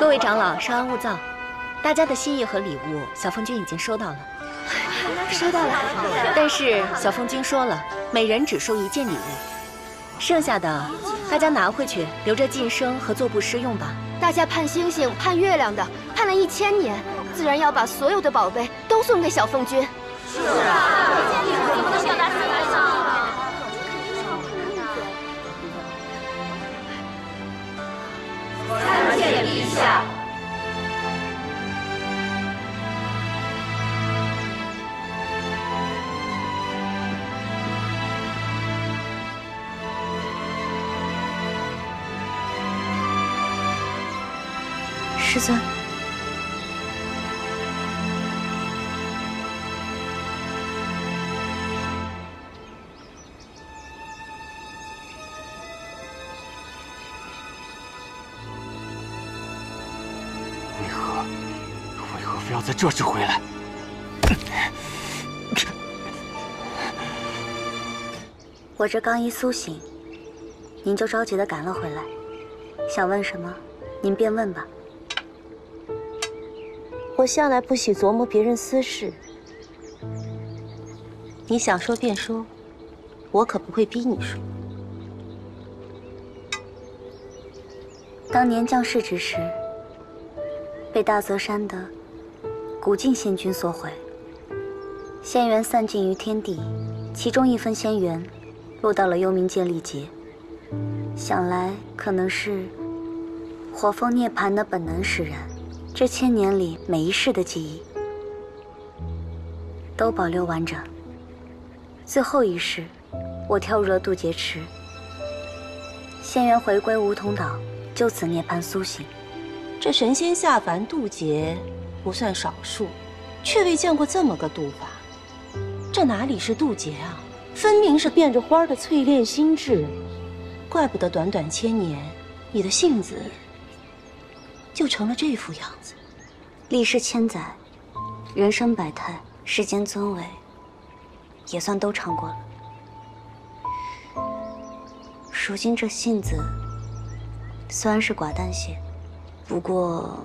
各位长老，稍安勿躁。大家的心意和礼物，小凤君已经收到了。收到了。但是小凤君说了，每人只收1件礼物，剩下的大家拿回去，留着晋升和做布施用吧。大家盼星星、盼月亮的，盼了1000年，自然要把所有的宝贝都送给小凤君。是啊，礼物不能表达出来呢。参见陛下。师尊，为何非要在这时回来？我这刚一苏醒，您就着急地赶了回来，想问什么，您便问吧。我向来不喜琢磨别人私事，你想说便说，我可不会逼你说。当年降世之时，被大泽山的古镜仙君所毁，仙缘散尽于天地，其中1分仙缘落到了幽冥界历劫，想来可能是火凤涅槃的本能使然。这1000年里每一世的记忆都保留完整。最后一世，我跳入了渡劫池，仙缘回归梧桐岛，就此涅槃苏醒。这神仙下凡渡劫不算少数，却未见过这么个渡法。这哪里是渡劫啊，分明是变着花的淬炼心智。怪不得短短1000年，你的性子就成了这副样子。历世千载，人生百态，世间尊伟，也算都尝过了。如今这性子虽然是寡淡些，不过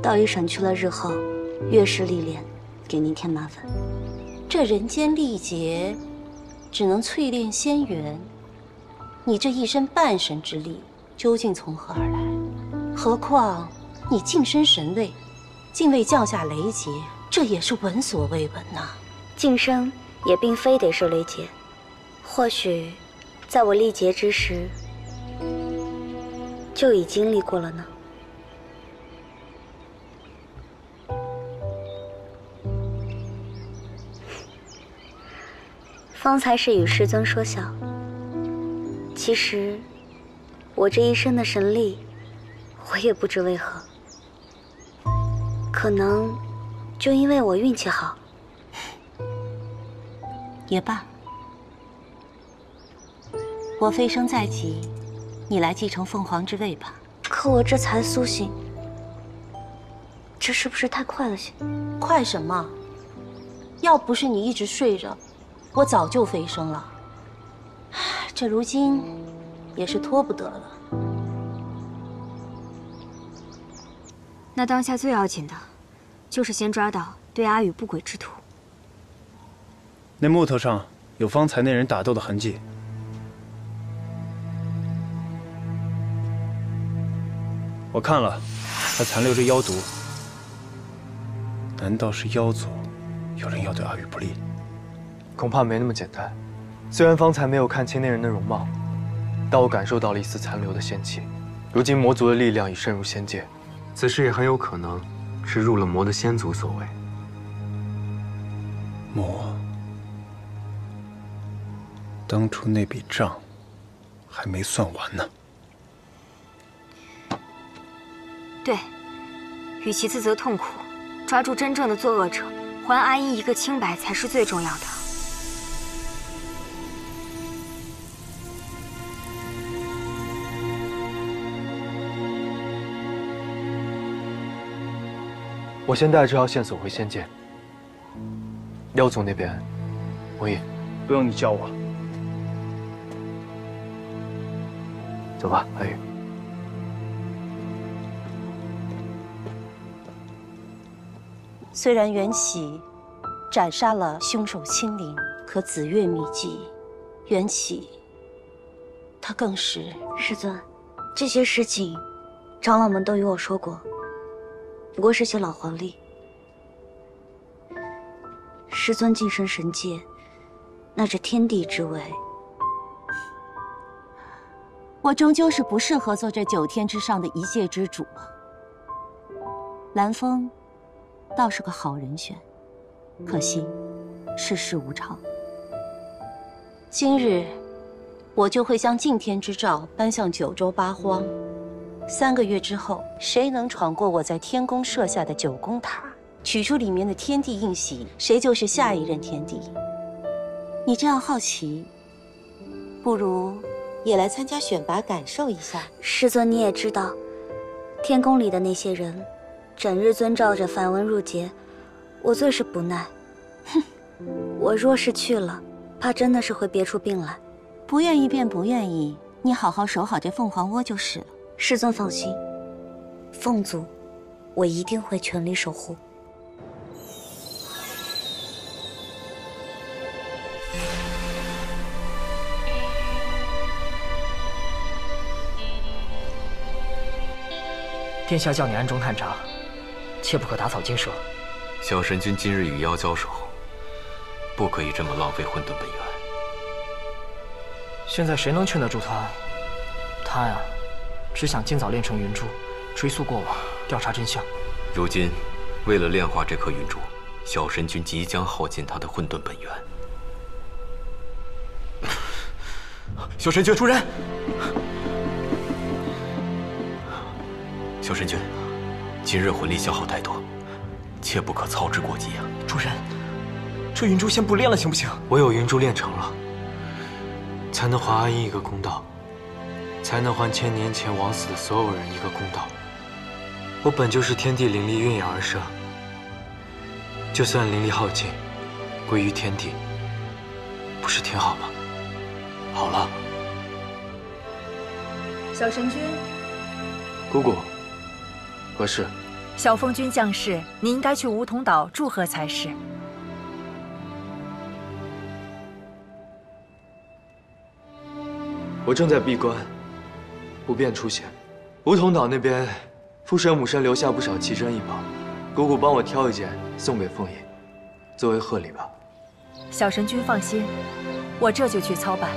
倒也省去了日后越是历练，给您添麻烦。这人间历劫，只能淬炼仙缘。你这一身半神之力，究竟从何而来？何况你晋升神位，竟未降下雷劫，这也是闻所未闻呐。晋升也并非得是雷劫，或许在我历劫之时，就已经历过了呢。方才是与师尊说笑，其实我这一身的神力，我也不知为何。可能就因为我运气好，也罢。我飞升在即，你来继承凤凰之位吧。可我这才苏醒，这是不是太快了些？快什么？要不是你一直睡着，我早就飞升了。这如今也是拖不得了。那当下最要紧的，就是先抓到对阿宇不轨之徒。那木头上有方才那人打斗的痕迹。我看了，还残留着妖毒。难道是妖族有人要对阿宇不利？恐怕没那么简单。虽然方才没有看清那人的容貌，但我感受到了一丝残留的仙气。如今魔族的力量已深入仙界，此事也很有可能是入了魔的仙族所为。魔，当初那笔账还没算完呢。对，与其自责痛苦，抓住真正的作恶者，还阿英一个清白才是最重要的。我先带这条线索回仙界。妖族那边，文印，不用你教我。走吧，阿宇。虽然缘起斩杀了凶手亲临，可紫月秘籍，缘起他更是……师尊，这些事情，长老们都与我说过，不过是些老黄历。师尊晋升神界，那这天地之位，我终究是不适合做这9天之上的一界之主啊。蓝风倒是个好人选，可惜世事无常。今日我就会将敬天之诏颁向9州8荒，3个月之后，谁能闯过我在天宫设下的9宫塔，取出里面的天地印玺，谁就是下一任天帝。你这样好奇，不如也来参加选拔，感受一下。师尊你也知道，天宫里的那些人，整日遵照着梵文入节，我最是不耐。哼，我若是去了，怕真的是会憋出病来。不愿意便不愿意，你好好守好这凤凰窝就是了。师尊放心，凤族，我一定会全力守护。殿下叫你暗中探查，切不可打草惊蛇。小神君今日与妖交手，不可以这么浪费混沌本源。现在谁能劝得住他？他呀，只想尽早炼成云珠，追溯过往，调查真相。如今，为了炼化这颗云珠，小神君即将耗尽他的混沌本源。小神君，主人！小神君，今日魂力消耗太多，切不可操之过急啊！主人，这云珠先不炼了，行不行？唯有云珠炼成了，才能还阿英一个公道，才能还1000年前枉死的所有人一个公道。我本就是天地灵力蕴养而生，就算灵力耗尽，归于天地，不是挺好吗？好了，小神君，姑姑，何事？小凤君降世，你应该去梧桐岛祝贺才是。我正在闭关，不便出现。梧桐岛那边，父神母神留下不少奇珍异宝，姑姑帮我挑一件送给凤爷，作为贺礼吧。小神君放心，我这就去操办。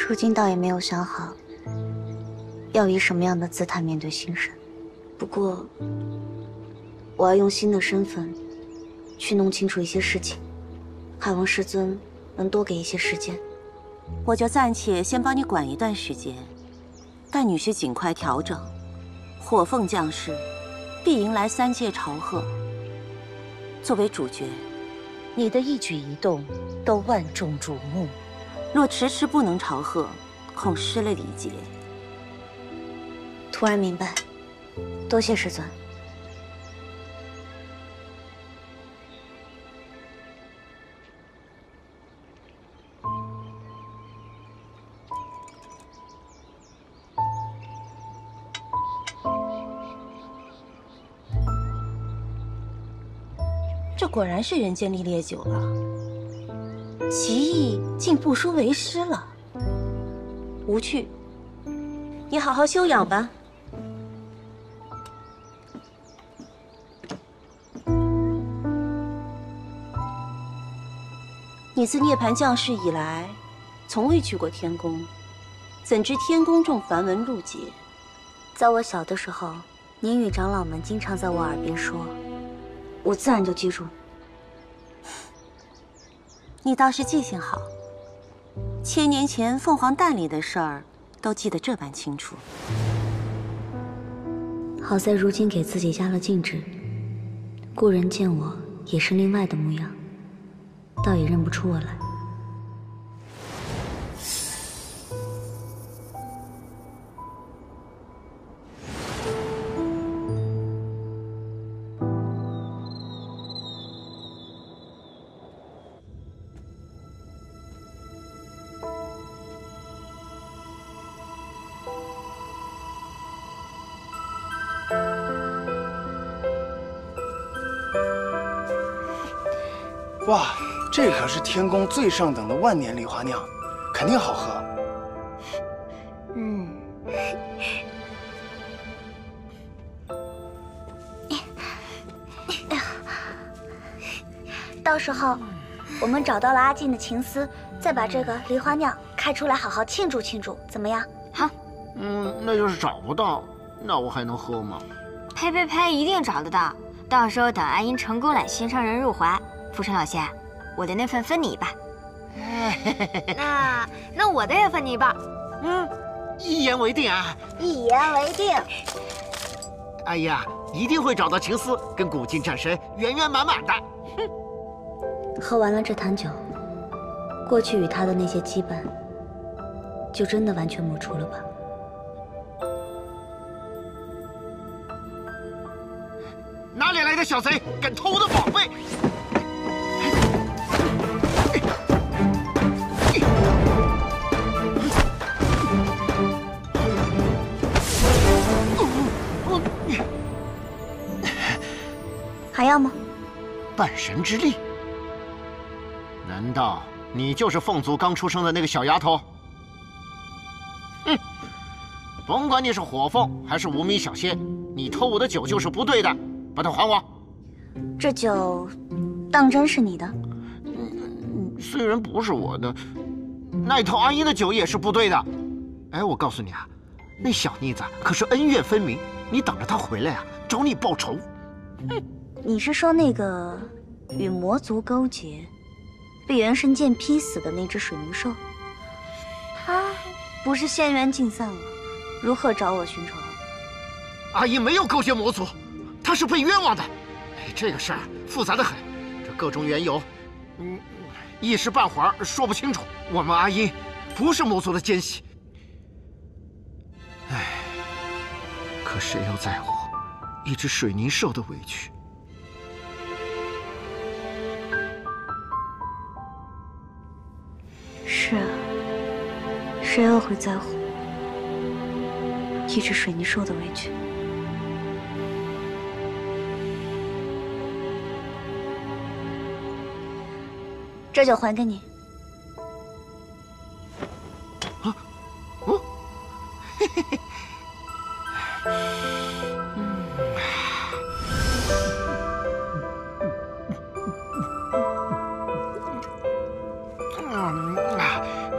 如今倒也没有想好，要以什么样的姿态面对新神。不过，我要用新的身份，去弄清楚一些事情。还望师尊能多给一些时间。我就暂且先帮你管一段时间，但女婿尽快调整。火凤降世，必迎来3界朝贺。作为主角，你的一举一动都万众瞩目。若迟迟不能朝贺，恐失了礼节。突然明白，多谢师尊。这果然是人间历烈酒了。棋艺竟不输为师了，无趣。你好好休养吧。你自涅槃降世以来，从未去过天宫，怎知天宫重梵文入节？在我小的时候，您与长老们经常在我耳边说，我自然就记住。你倒是记性好，1000年前凤凰蛋里的事儿都记得这般清楚。好在如今给自己加了禁制，故人见我也是另外的模样，倒也认不出我来。哇，这可是天宫最上等的万年梨花酿，肯定好喝。嗯。到时候我们找到了阿进的情丝，再把这个梨花酿开出来，好好庆祝庆祝，怎么样？好。那要是找不到，那我还能喝吗？呸呸呸！一定找得到。到时候等阿英成功揽心上人入怀，福成老仙，我的那份分你一半。那我的也分你一半。一言为定啊！一言为定。哎呀，一定会找到情丝，跟古镜战神圆圆满满的。喝完了这坛酒，过去与他的那些羁绊，就真的完全抹除了吧？哪里来的小贼，敢偷我的宝贝？还要吗？半神之力？难道你就是凤族刚出生的那个小丫头？哼！甭管你是火凤还是无名小仙，你偷我的酒就是不对的，把它还我！这酒当真是你的？虽然不是我的，那偷阿英的酒也是不对的。哎，我告诉你啊，那小妮子可是恩怨分明，你等着她回来啊，找你报仇。哼！你是说那个与魔族勾结，被元神剑劈死的那只水灵兽？他不是仙缘尽散了，如何找我寻仇？阿英没有勾结魔族，她是被冤枉的。哎，这个事儿复杂的很，这各种缘由，一时半会儿说不清楚。我们阿英不是魔族的奸细。哎，可谁又在乎一只水泥兽的委屈？是啊，谁又会在乎一只水泥兽的委屈？这酒还给你。啊，哦，嘿嘿嘿。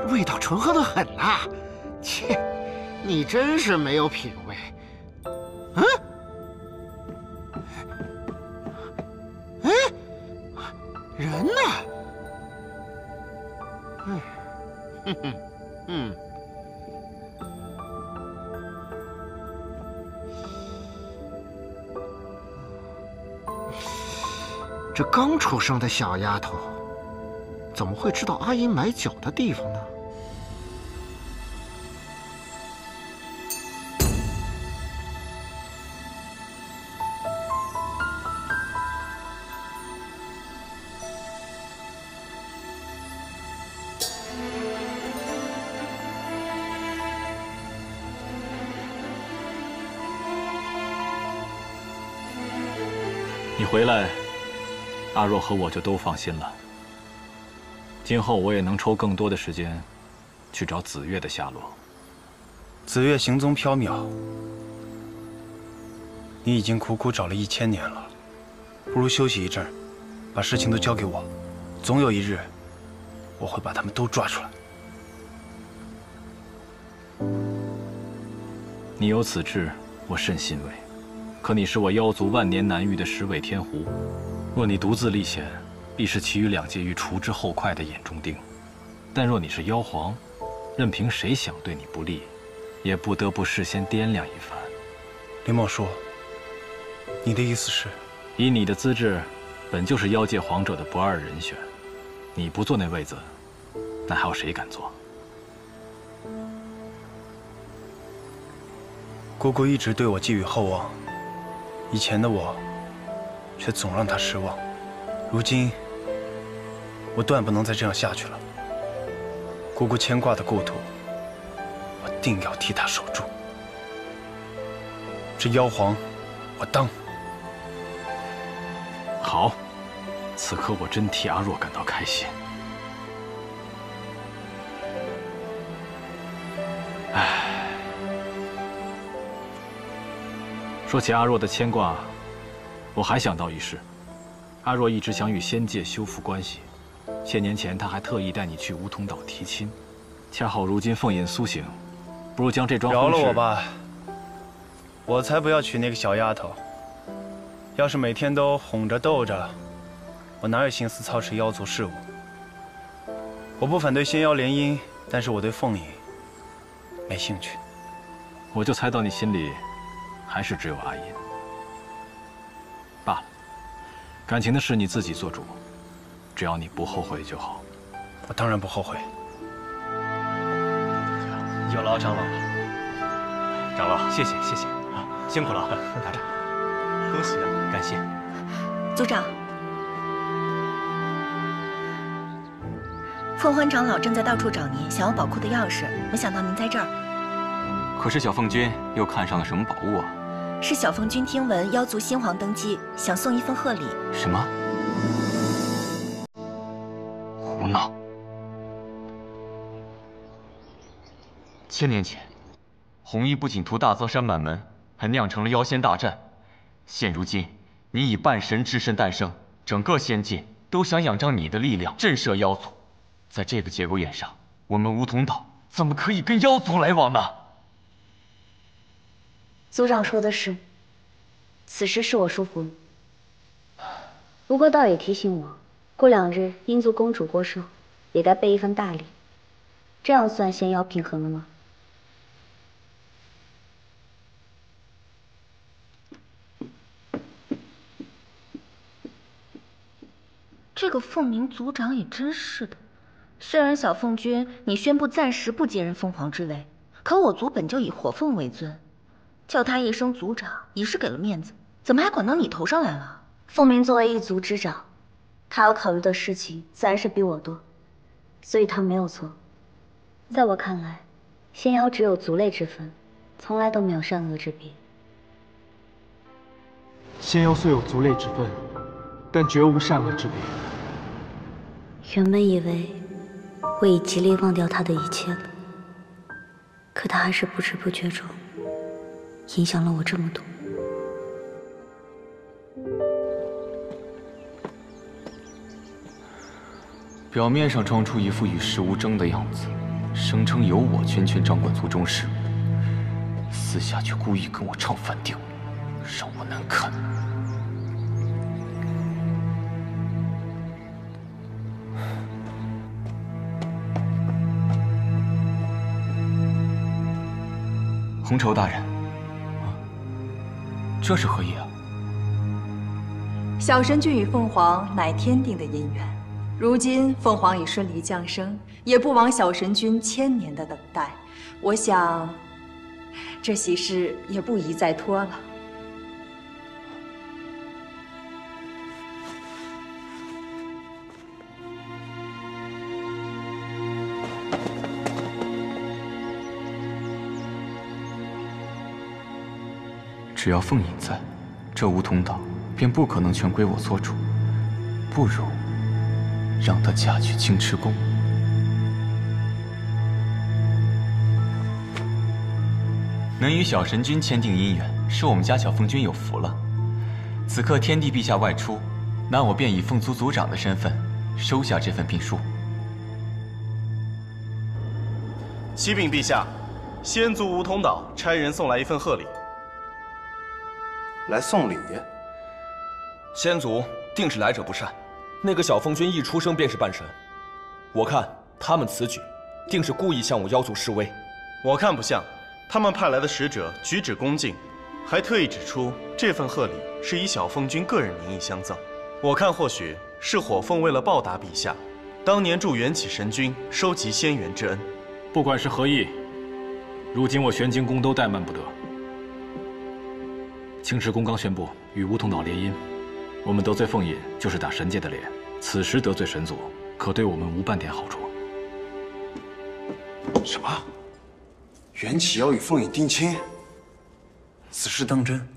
味道醇厚的很呐，切，你真是没有品味。人呢？这刚出生的小丫头，怎么会知道阿英买酒的地方呢？你回来，阿若和我就都放心了。今后我也能抽更多的时间，去找紫月的下落。紫月行踪缥缈，你已经苦苦找了1000年了，不如休息一阵，把事情都交给我，总有一日，我会把他们都抓出来。你有此志，我甚欣慰。可你是我妖族万年难遇的10尾天狐，若你独自历险，必是其余2界欲除之后快的眼中钉。但若你是妖皇，任凭谁想对你不利，也不得不事先掂量一番。林墨说，你的意思是，以你的资质，本就是妖界皇者的不二人选。你不坐那位子，那还有谁敢坐？姑姑一直对我寄予厚望，以前的我却总让她失望。如今，我断不能再这样下去了。姑姑牵挂的故土，我定要替她守住。这妖皇，我当。好，此刻我真替阿若感到开心。唉，说起阿若的牵挂，我还想到一事：阿若一直想与仙界修复关系，些年前他还特意带你去梧桐岛提亲，恰好如今凤隐苏醒，不如将这桩婚事……饶了我吧，我才不要娶那个小丫头。要是每天都哄着逗着，我哪有心思操持妖族事务？我不反对仙妖联姻，但是我对凤隐没兴趣。我就猜到你心里还是只有阿银。罢了，感情的事你自己做主，只要你不后悔就好。我当然不后悔。有劳长老了。长老，谢谢，辛苦了，拿着。恭喜啊！感谢。族长，凤欢长老正在到处找您，想要宝库的钥匙，没想到您在这儿。可是小凤君又看上了什么宝物啊？是小凤君听闻妖族新皇登基，想送一份贺礼。什么？胡闹！1000年前，红衣不仅屠大泽山满门，还酿成了妖仙大战。现如今，你以半神之身诞生，整个仙界都想仰仗你的力量震慑妖族。在这个节骨眼上，我们梧桐岛怎么可以跟妖族来往呢？族长说的是，此事是我疏忽了。不过倒也提醒我，过2日英族公主过寿，也该备一份大礼。这样算仙妖平衡了吗？这个凤鸣族长也真是的，虽然小凤君你宣布暂时不接任凤凰之位，可我族本就以火凤为尊，叫他一声族长已是给了面子，怎么还管到你头上来了？凤鸣作为一族之长，他要考虑的事情自然是比我多，所以他没有错。在我看来，仙妖只有族类之分，从来都没有善恶之别。仙妖虽有族类之分，但绝无善恶之别。原本以为我已极力忘掉他的一切了，可他还是不知不觉中影响了我这么多。表面上装出一副与世无争的样子，声称由我全权掌管族中事务，私下却故意跟我唱反调，让我难堪。红绸大人，这是何意啊？小神君与凤凰乃天定的姻缘，如今凤凰已顺利降生，也不枉小神君1000年的等待。我想，这喜事也不宜再拖了。只要凤隐在，这梧桐岛便不可能全归我做主。不如让她嫁去青池宫。能与小神君签订姻缘，是我们家小凤君有福了。此刻天帝陛下外出，那我便以凤族族长的身份收下这份聘书。启禀陛下，仙族梧桐岛差人送来一份贺礼。来送礼？仙族定是来者不善。那个小凤君一出生便是半神，我看他们此举定是故意向我妖族示威。我看不像，他们派来的使者举止恭敬，还特意指出这份贺礼是以小凤君个人名义相赠。我看或许是火凤为了报答陛下当年助缘起神君收集仙缘之恩。不管是何意，如今我玄晶宫都怠慢不得。青池宫刚宣布与梧桐岛联姻，我们得罪凤隐就是打神界的脸，此时得罪神族，可对我们无半点好处。什么？缘起要与凤隐定亲？此事当真？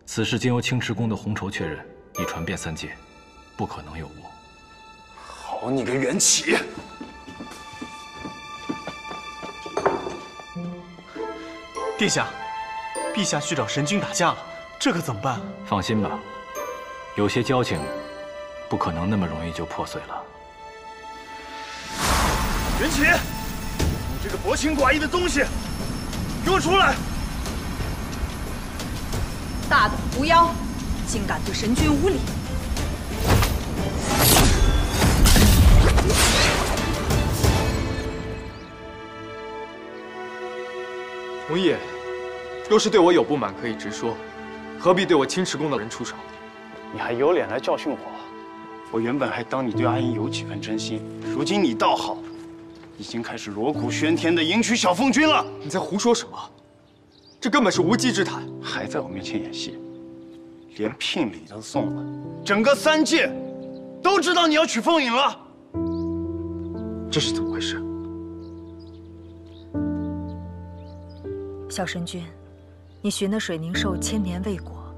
此事经由青池宫的红绸确认，已传遍3界，不可能有误。好你个缘起！殿下，陛下去找神君打架了，这可怎么办？放心吧，有些交情不可能那么容易就破碎了。缘起，你这个薄情寡义的东西，给我出来！大胆狐妖，竟敢对神君无礼！红叶，若是对我有不满，可以直说，何必对我青池宫的人出手？你还有脸来教训我？我原本还当你对阿英有几分真心，如今你倒好，已经开始锣鼓喧天的迎娶小凤君了。你在胡说什么？这根本是无稽之谈！还在我面前演戏，连聘礼都送了，整个3界都知道你要娶凤影了。这是怎么回事？小神君，你寻的水凝兽千年未果，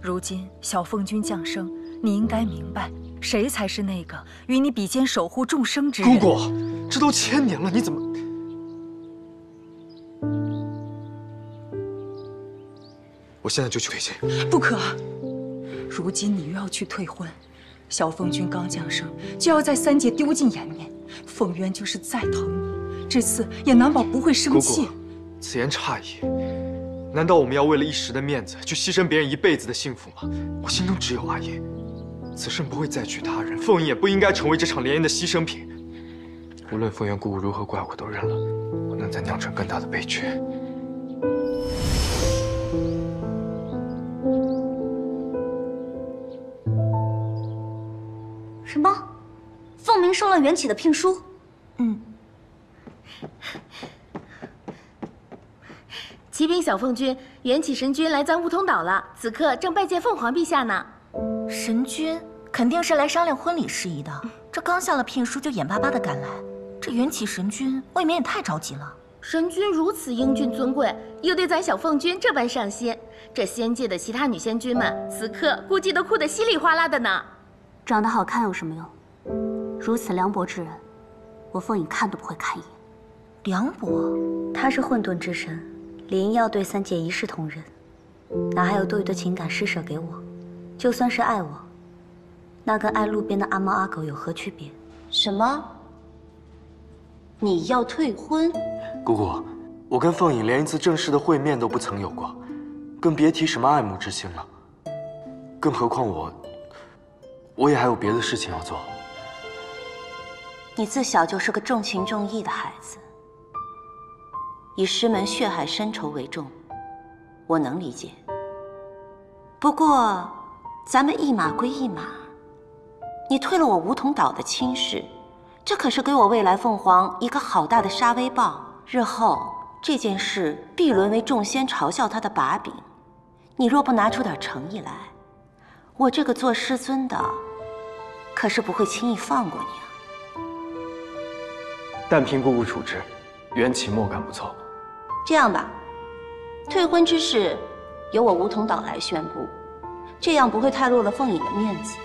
如今小凤君降生，你应该明白，谁才是那个与你比肩守护众生之人。姑姑，这都1000年了，你怎么……我现在就去退亲。不可！如今你又要去退婚，小凤君刚降生，就要在3界丢尽颜面。凤渊就是再疼你，这次也难保不会生气。姑姑，此言差矣。难道我们要为了一时的面子，去牺牲别人一辈子的幸福吗？我心中只有阿英，此生不会再娶他人，凤影也不应该成为这场联姻的牺牲品。无论凤渊姑姑如何怪我，都认了，不能再酿成更大的悲剧。什么？凤鸣收了缘起的聘书？启禀小凤君，缘起神君来咱梧桐岛了，此刻正拜见凤凰陛下呢。神君肯定是来商量婚礼事宜的，这刚下了聘书就眼巴巴的赶来，这缘起神君未免也太着急了。神君如此英俊尊贵，又对咱小凤君这般上心，这仙界的其他女仙君们此刻估计都哭得稀里哗啦的呢。长得好看有什么用？如此凉薄之人，我凤影看都不会看一眼。凉薄？他是混沌之神，理应要对3界一视同仁，哪还有多余的情感施舍给我？就算是爱我，那跟爱路边的阿猫阿狗有何区别？什么？你要退婚？姑姑，我跟凤影连一次正式的会面都不曾有过，更别提什么爱慕之心了。更何况我也还有别的事情要做。你自小就是个重情重义的孩子，以师门血海深仇为重，我能理解。不过，咱们一码归一码，你退了我梧桐岛的亲事，这可是给我未来凤凰一个好大的杀威棒。日后这件事必沦为众仙嘲笑他的把柄。你若不拿出点诚意来，我这个做师尊的可是不会轻易放过你啊。但凭姑姑处置，缘起莫敢不凑。这样吧，退婚之事由我梧桐岛来宣布，这样不会太落了凤影的面子。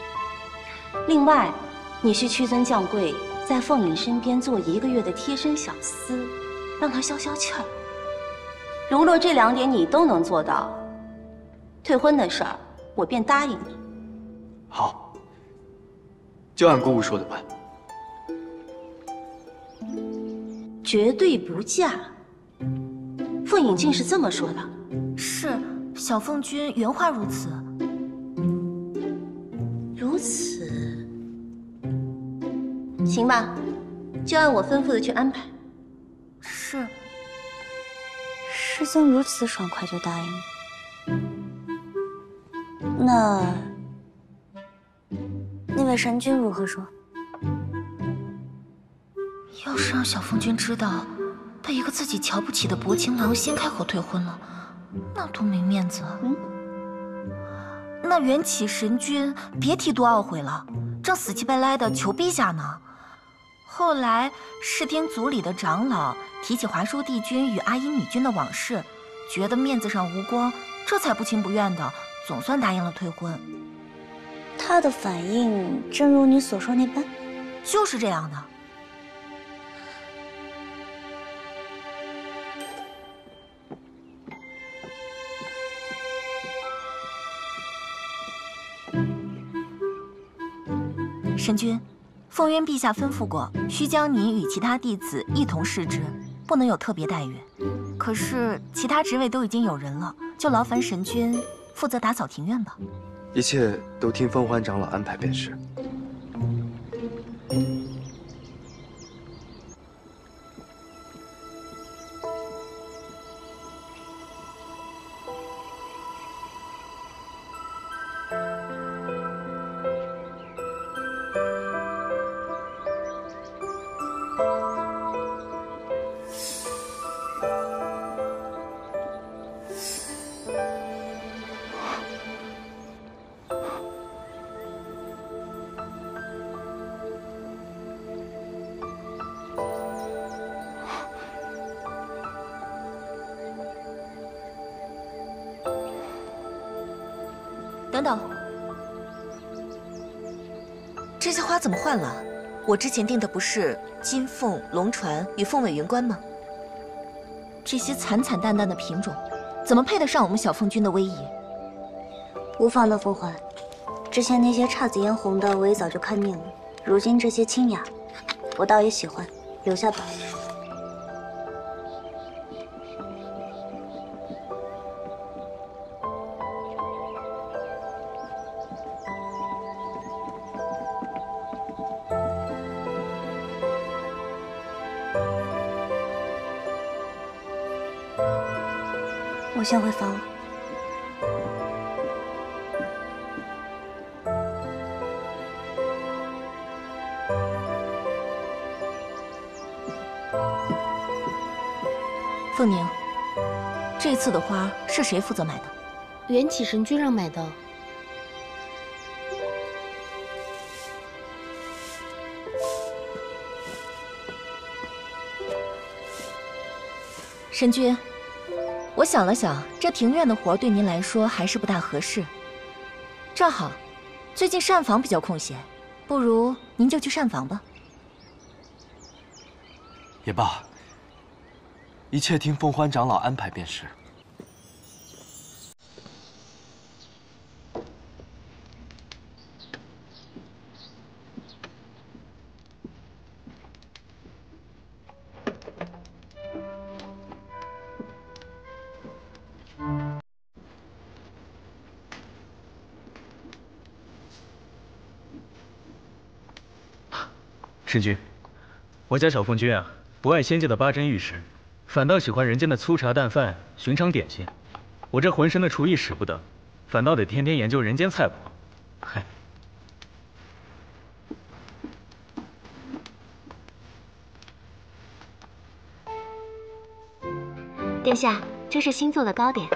另外，你需屈尊降贵，在凤影身边做1个月的贴身小厮，让她消消气儿。如若这2点你都能做到，退婚的事儿我便答应你。好，就按姑姑说的办。绝对不嫁。凤影竟是这么说的？是，小凤君原话如此。如此，行吧，就按我吩咐的去安排。是。师尊如此爽快就答应，那位神君如何说？要是让小凤君知道被一个自己瞧不起的薄情郎先开口退婚了，那多没面子啊！那缘起神君别提多懊悔了，正死乞白赖的求陛下呢。后来世天族里的长老提起华硕帝君与阿依女君的往事，觉得面子上无光，这才不情不愿的总算答应了退婚。他的反应正如你所说那般。就是这样的。神君，凤渊陛下吩咐过，需将你与其他弟子一同侍之，不能有特别待遇。可是其他职位都已经有人了，就劳烦神君负责打扫庭院吧。一切都听凤欢长老安排便是。等等，这些花怎么换了？我之前订的不是金凤、龙船与凤尾云冠吗？这些惨惨淡淡的品种，怎么配得上我们小凤君的威仪？无妨的，凤欢。之前那些姹紫嫣红的，我也早就看腻了。如今这些清雅，我倒也喜欢，留下吧。我先回房了。凤宁，这次的花是谁负责买的？缘起神君让买的。神君。我想了想，这庭院的活对您来说还是不大合适。正好，最近膳房比较空闲，不如您就去膳房吧。也罢，一切听凤欢长老安排便是。神君，我家小凤君啊，不爱仙界的八珍玉食，反倒喜欢人间的粗茶淡饭、寻常点心。我这浑身的厨艺使不得，反倒得天天研究人间菜谱。嗨，殿下，这是新做的糕点。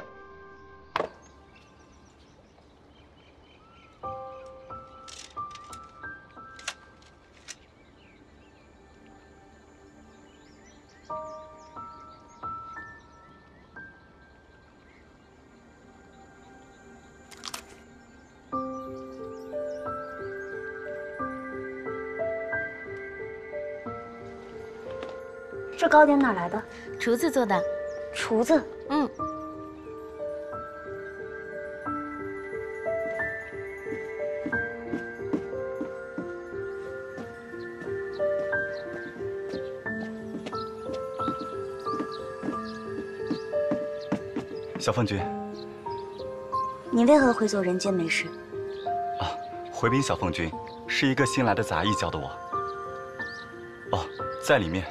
这糕点哪来的？厨子做的。厨子？嗯。小凤君，你为何会做人间美食？啊，回禀小凤君，是一个新来的杂役教的我。哦，在里面。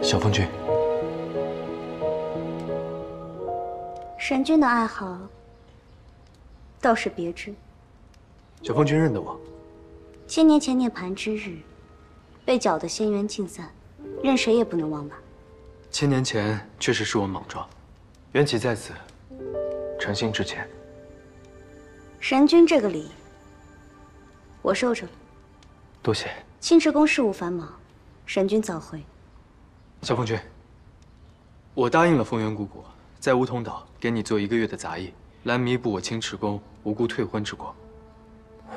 小凤君，神君的爱好倒是别致。小凤君认得我。千年前涅槃之日，被搅得仙缘尽散，任谁也不能忘吧。千年前确实是我莽撞，缘起在此，诚心致歉。神君这个礼，我受着了。多谢。青池宫事务繁忙，神君早回。小凤君，我答应了凤元姑姑，在梧桐岛给你做1个月的杂役，来弥补我青池宫无故退婚之过。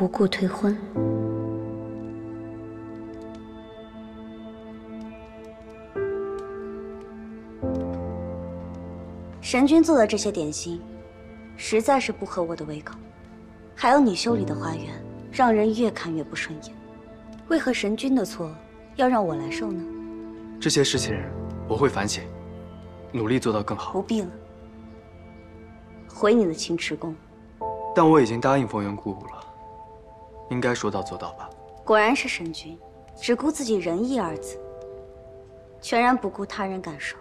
无故退婚？神君做的这些点心，实在是不合我的胃口。还有你修理的花园，让人越看越不顺眼。为何神君的错要让我来受呢？这些事情我会反省，努力做到更好。不必了，回你的青池宫。但我已经答应凤元姑姑了，应该说到做到吧。果然是神君，只顾自己仁义二字，全然不顾他人感受。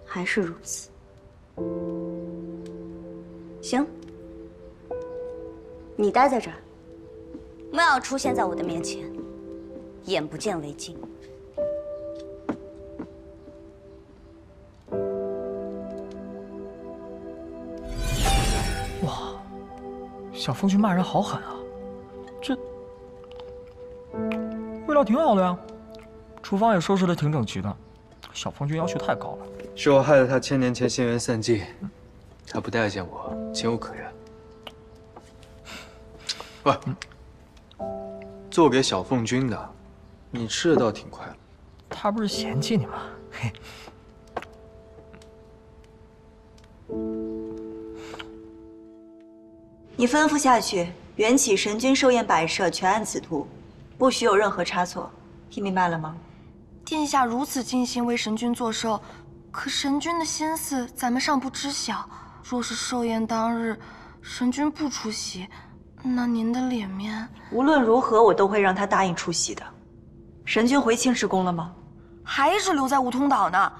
还是如此。行，你待在这儿，莫要出现在我的面前，眼不见为净。哇，小凤君骂人好狠啊！这味道挺好的呀，厨房也收拾得挺整齐的。小凤君要求太高了。是我害得他千年前仙缘散尽，他不待见我，情有可原。喂，做给小凤君的，你吃的倒挺快。他不是嫌弃你吗？嘿。你吩咐下去，缘起神君寿宴摆设全按此图，不许有任何差错，听明白了吗？殿下如此尽心为神君做寿，可神君的心思咱们尚不知晓。若是寿宴当日神君不出席，那您的脸面……无论如何，我都会让他答应出席的。神君回青池宫了吗？还是留在梧桐岛呢？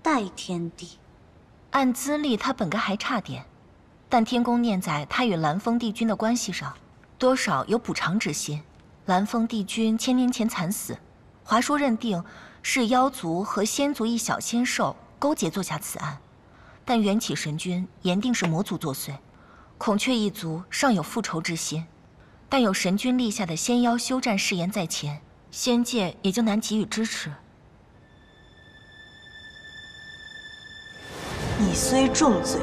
代天帝，按资历他本该还差点，但天宫念在他与蓝风帝君的关系上，多少有补偿之心。蓝风帝君千年前惨死，华叔认定是妖族和仙族一小仙兽勾结做下此案，但缘起神君言定是魔族作祟，孔雀一族尚有复仇之心，但有神君立下的仙妖休战誓言在前，仙界也就难给予支持。你虽重罪，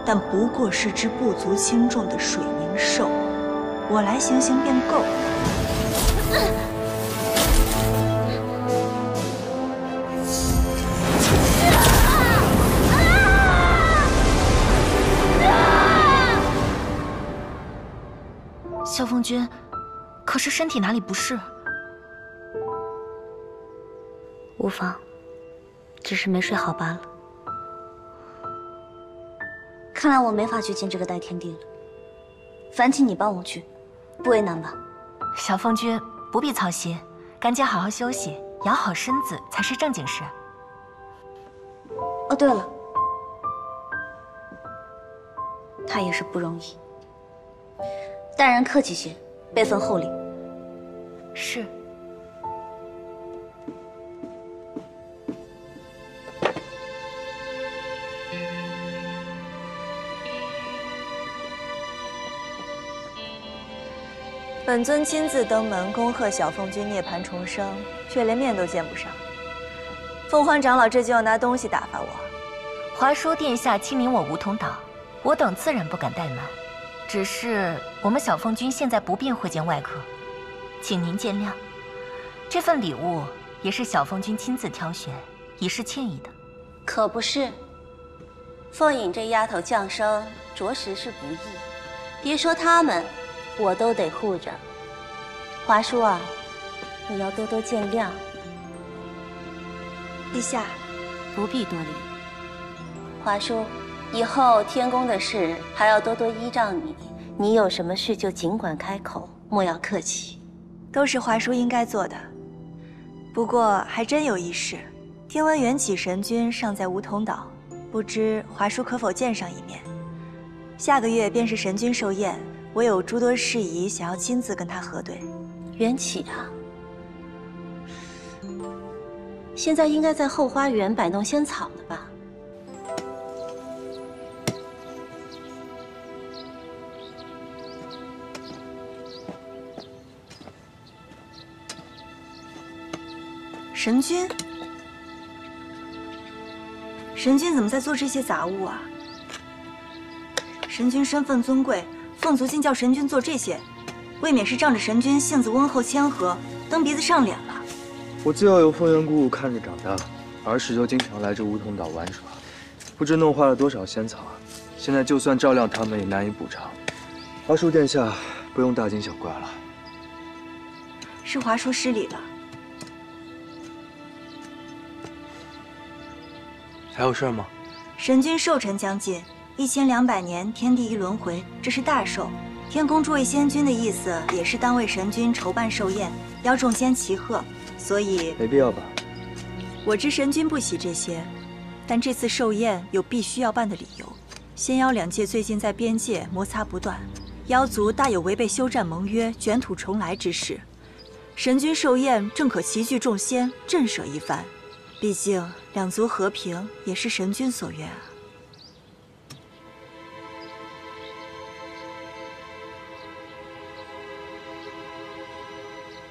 但不过是只不足轻重的水灵兽，我来行刑便够。萧凤君，可是身体哪里不适？无妨，只是没睡好罢了。看来我没法去见这个代天帝了，烦请你帮我去，不为难吧？小凤君不必操心，赶紧好好休息，养好身子才是正经事。哦，对了，他也是不容易，待人客气些，辈分厚礼。是。本尊亲自登门恭贺小凤君涅槃重生，却连面都见不上。凤凰长老这就要拿东西打发我。华叔殿下亲临我梧桐岛，我等自然不敢怠慢。只是我们小凤君现在不便会见外客，请您见谅。这份礼物也是小凤君亲自挑选，以示歉意的。可不是，凤影这丫头降生着实是不易，别说他们，我都得护着。华叔啊，你要多多见谅。陛下，不必多礼。华叔，以后天宫的事还要多多依仗你，你有什么事就尽管开口，莫要客气。都是华叔应该做的。不过还真有一事，听闻缘起神君尚在梧桐岛，不知华叔可否见上一面？下个月便是神君寿宴，我有诸多事宜想要亲自跟他核对。缘起啊，现在应该在后花园摆弄仙草呢吧？神君，神君怎么在做这些杂物啊？神君身份尊贵，凤族竟叫神君做这些，未免是仗着神君性子温厚谦和，蹬鼻子上脸了。我自幼由凤元姑姑看着长大，儿时就经常来这梧桐岛玩耍，不知弄坏了多少仙草啊！现在就算照料他们，也难以补偿。华叔殿下不用大惊小怪了。是华叔失礼了。还有事吗？神君寿辰将近，1200年天地一轮回，这是大寿。天宫诸位仙君的意思也是当为神君筹办寿宴，邀众仙齐贺，所以没必要吧？我知神君不喜这些，但这次寿宴有必须要办的理由。仙妖两界最近在边界摩擦不断，妖族大有违背休战盟约、卷土重来之势。神君寿宴正可齐聚众仙，震慑一番。毕竟两族和平也是神君所愿啊。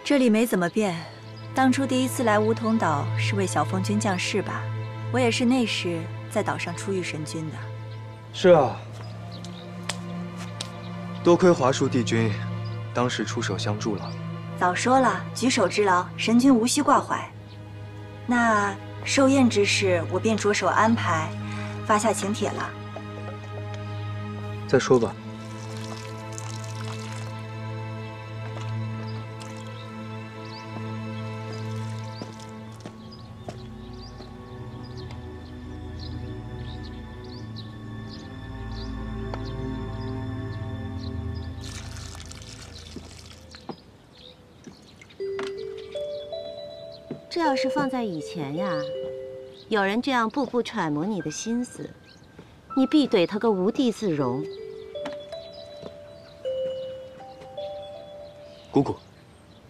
这里没怎么变，当初第一次来梧桐岛是为小凤君降世吧？我也是那时在岛上初遇神君的。是啊，多亏华叔帝君当时出手相助了。早说了，举手之劳，神君无需挂怀。那寿宴之事，我便着手安排，发下请帖了。再说吧。这要是放在以前呀，有人这样步步揣摩你的心思，你必怼他个无地自容。姑姑，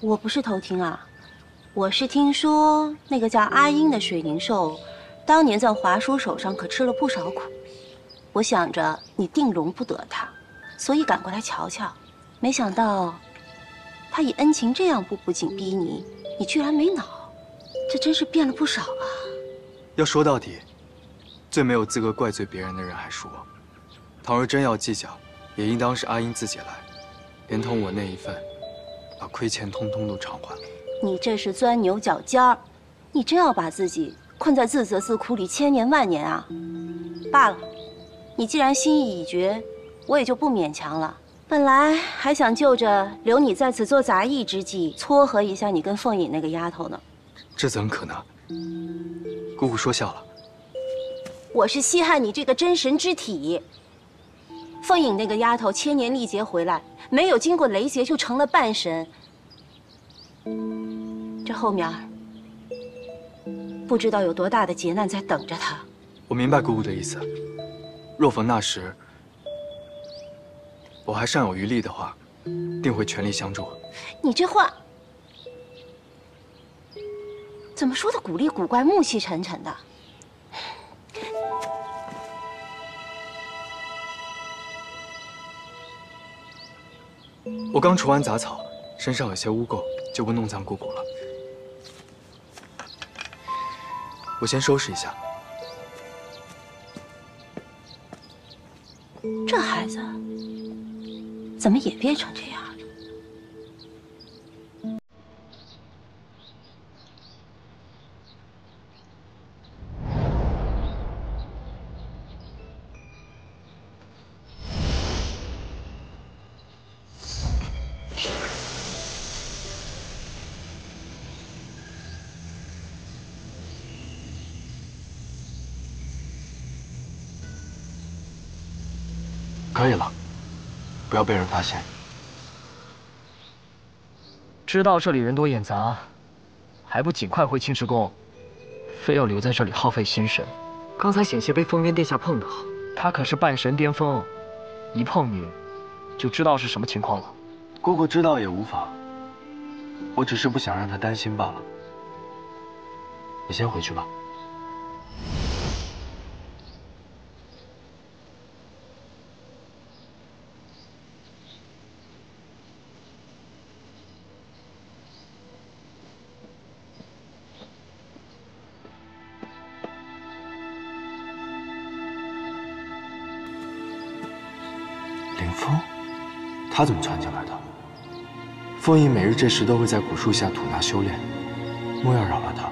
我不是偷听啊，我是听说那个叫阿英的水灵兽，当年在华叔手上可吃了不少苦。我想着你定容不得他，所以赶过来瞧瞧。没想到，他以恩情这样步步紧逼你，你居然没恼。这真是变了不少啊！要说到底，最没有资格怪罪别人的人还是我。倘若真要计较，也应当是阿英自己来，连同我那一份，把亏欠通通都偿还了。你这是钻牛角尖儿，你真要把自己困在自责自哭里千年万年啊！罢了，你既然心意已决，我也就不勉强了。本来还想就着留你在此做杂役之际，撮合一下你跟凤隐那个丫头呢。这怎可能？姑姑说笑了。我是稀罕你这个真神之体。凤隐那个丫头千年历劫回来，没有经过雷劫就成了半神。这后面不知道有多大的劫难在等着她。我明白姑姑的意思。若逢那时，我还尚有余力的话，定会全力相助。你这话怎么说的古里古怪、暮气沉沉的？我刚除完杂草，身上有些污垢，就不弄脏姑姑了。我先收拾一下。这孩子怎么也变成这样？可以了，不要被人发现。知道这里人多眼杂，还不尽快回青池宫，非要留在这里耗费心神。刚才险些被凤渊殿下碰到，他可是半神巅峰，一碰你，就知道是什么情况了。姑姑知道也无妨，我只是不想让她担心罢了。你先回去吧。凌风，他怎么窜进来的？凤仪每日这时都会在古树下吐纳修炼，莫要扰了他。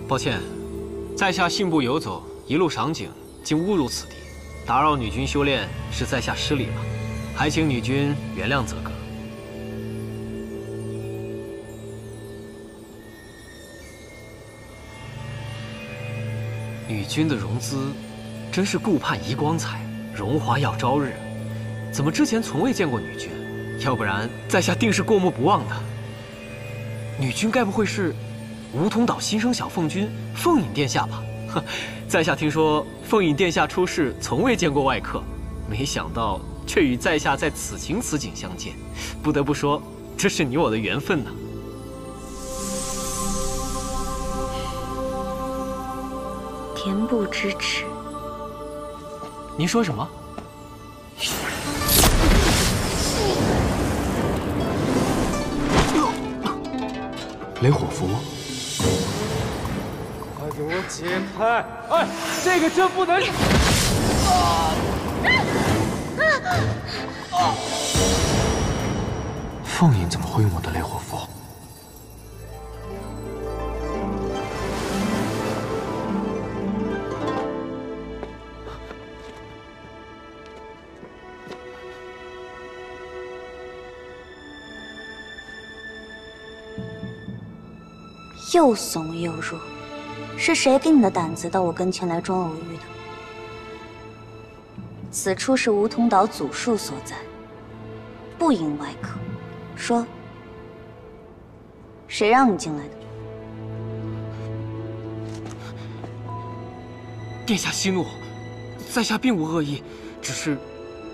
抱歉，在下信步游走，一路赏景，竟误入此地，打扰女君修炼，是在下失礼了，还请女君原谅则个。女君的容姿，真是顾盼宜光彩，荣华耀朝日。怎么之前从未见过女君？要不然在下定是过目不忘的。女君该不会是梧桐岛新生小凤君凤隐殿下吧？哼，在下听说凤隐殿下出世从未见过外客，没想到却与在下在此情此景相见，不得不说，这是你我的缘分呢。恬不知耻。您说什么？雷火符，快给我解开！哎，这个真不能！凤隐怎么会用我的雷火符？又怂又弱，是谁给你的胆子到我跟前来装偶遇的？此处是梧桐岛祖树所在，不迎外客。说，谁让你进来的？殿下息怒，在下并无恶意，只是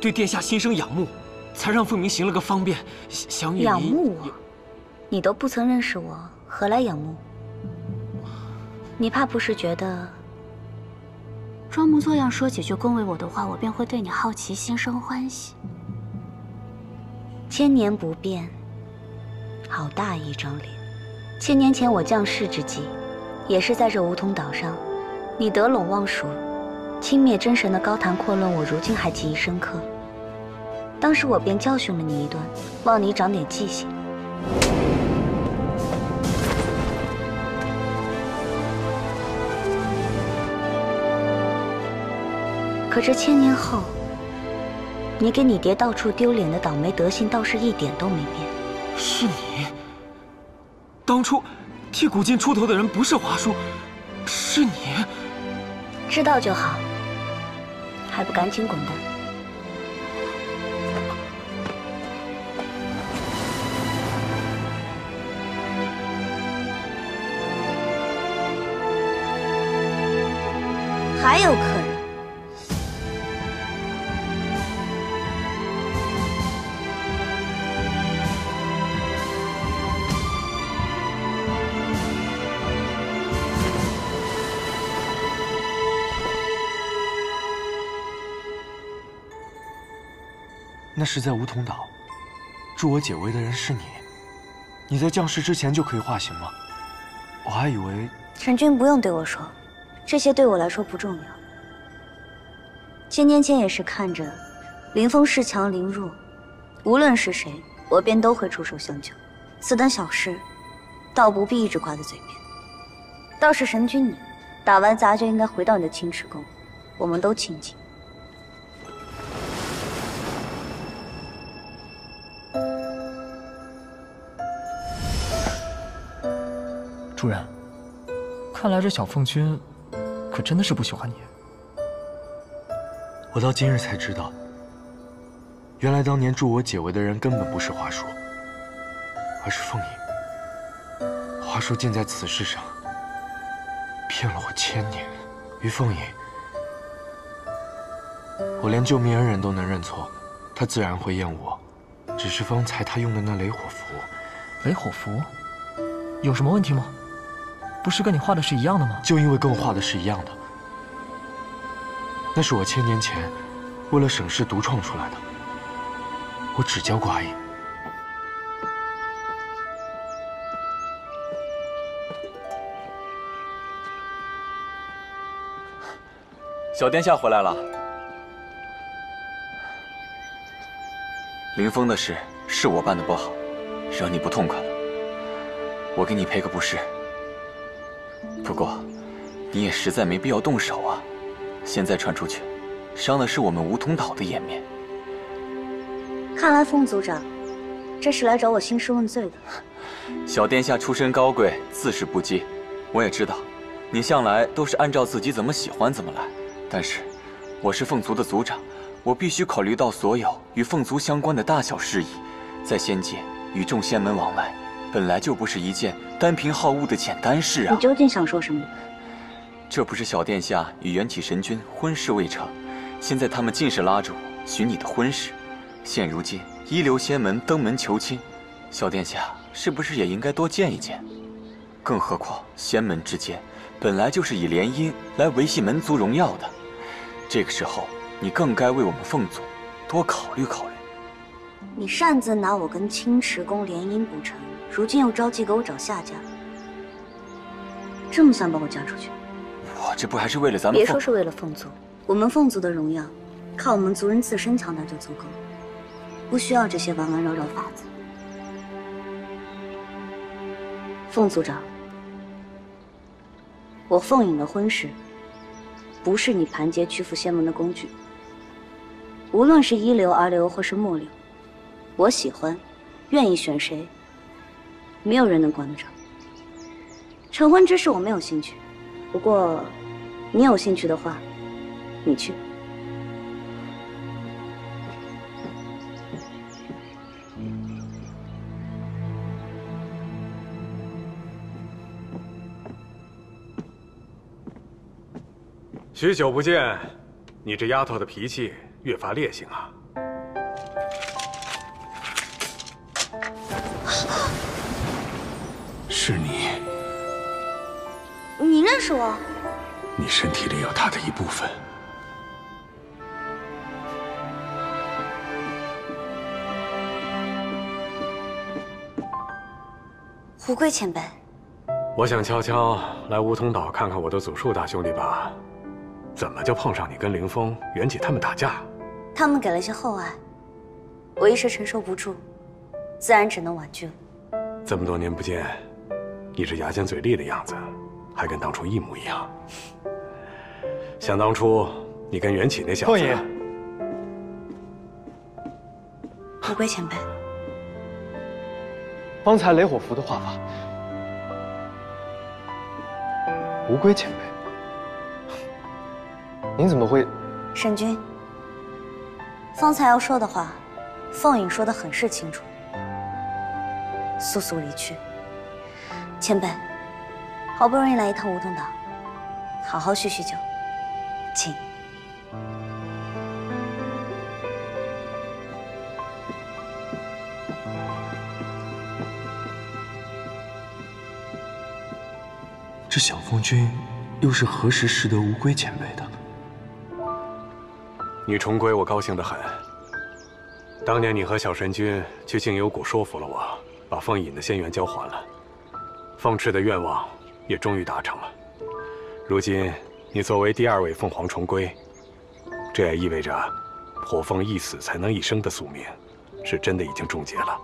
对殿下心生仰慕，才让凤鸣行了个方便，想与仰慕我？你都不曾认识我，何来仰慕？你怕不是觉得装模作样说几句恭维我的话，我便会对你好奇心生欢喜？千年不变，好大一张脸。千年前我降世之际，也是在这梧桐岛上，你得陇望蜀，轻蔑真神的高谈阔论，我如今还记忆深刻。当时我便教训了你一顿，望你长点记性。可这千年后，你给你爹到处丢脸的倒霉德行倒是一点都没变。是你？当初替古剑出头的人不是华叔，是你。知道就好，还不赶紧滚蛋！还有客人。那是在梧桐岛，助我解围的人是你。你在降世之前就可以化形吗？我还以为……沈君不用对我说，这些对我来说不重要。千年前也是看着凌风恃强凌弱，无论是谁，我便都会出手相救。此等小事，倒不必一直挂在嘴边。倒是神君你，打完杂就应该回到你的青池宫，我们都清静。主人，看来这小凤君可真的是不喜欢你。我到今日才知道，原来当年助我解围的人根本不是华叔，而是凤影。华叔竟在此事上骗了我1000年。于凤影，我连救命恩人都能认错，他自然会厌恶我。只是方才他用的那雷火符，雷火符有什么问题吗？不是跟你画的是一样的吗？就因为跟我画的是一样的，那是我1000年前为了省事独创出来的。我只教过阿影。小殿下回来了。林峰的事是我办的不好，惹你不痛快了，我给你赔个不是。不过，你也实在没必要动手啊！现在传出去，伤的是我们梧桐岛的颜面。看来凤族长这是来找我兴师问罪的。小殿下出身高贵，自是不羁。我也知道，你向来都是按照自己怎么喜欢怎么来。但是，我是凤族的族长，我必须考虑到所有与凤族相关的大小事宜。在仙界与众仙门往来，本来就不是一件单凭好恶的简单事啊！你究竟想说什么？这不是小殿下与元启神君婚事未成，现在他们尽是拉着我寻你的婚事。现如今一流仙门登门求亲，小殿下是不是也应该多见一见？更何况仙门之间本来就是以联姻来维系门族荣耀的，这个时候你更该为我们凤族多考虑考虑。你擅自拿我跟青池宫联姻不成，如今又着急给我找下家，这么想把我嫁出去？我这不还是为了咱们？别说是为了凤族，我们凤族的荣耀，靠我们族人自身强大就足够了，不需要这些弯弯绕绕法子。凤族长，我凤影的婚事，不是你盘结屈服仙门的工具。无论是一流、二流或是末流，我喜欢，愿意选谁，没有人能管得着。成婚之事我没有兴趣，不过你有兴趣的话，你去。许久不见，你这丫头的脾气越发烈性啊！是你，你认识我？你身体里有她的一部分。胡贵前辈，我想悄悄来梧桐岛看看我的祖树大兄弟吧。怎么就碰上你跟凌风、元启他们打架？他们给了些厚爱，我一时承受不住，自然只能婉拒了。这么多年不见，你这牙尖嘴利的样子，还跟当初一模一样。想当初你跟元启那小子……凤爷，胡贵前辈，方才雷火符的画法，无龟前辈。您怎么会？沈君，方才要说的话，凤影说得很是清楚。速速离去。前辈，好不容易来一趟梧桐岛，好好叙叙旧，请。这小凤君又是何时识得无龟前辈的？你重归，我高兴得很。当年你和小神君去静幽谷说服了我，把凤隐的仙缘交还了，凤翅的愿望也终于达成了。如今你作为第2位凤凰重归，这也意味着火凤一死才能一生的宿命，是真的已经终结了。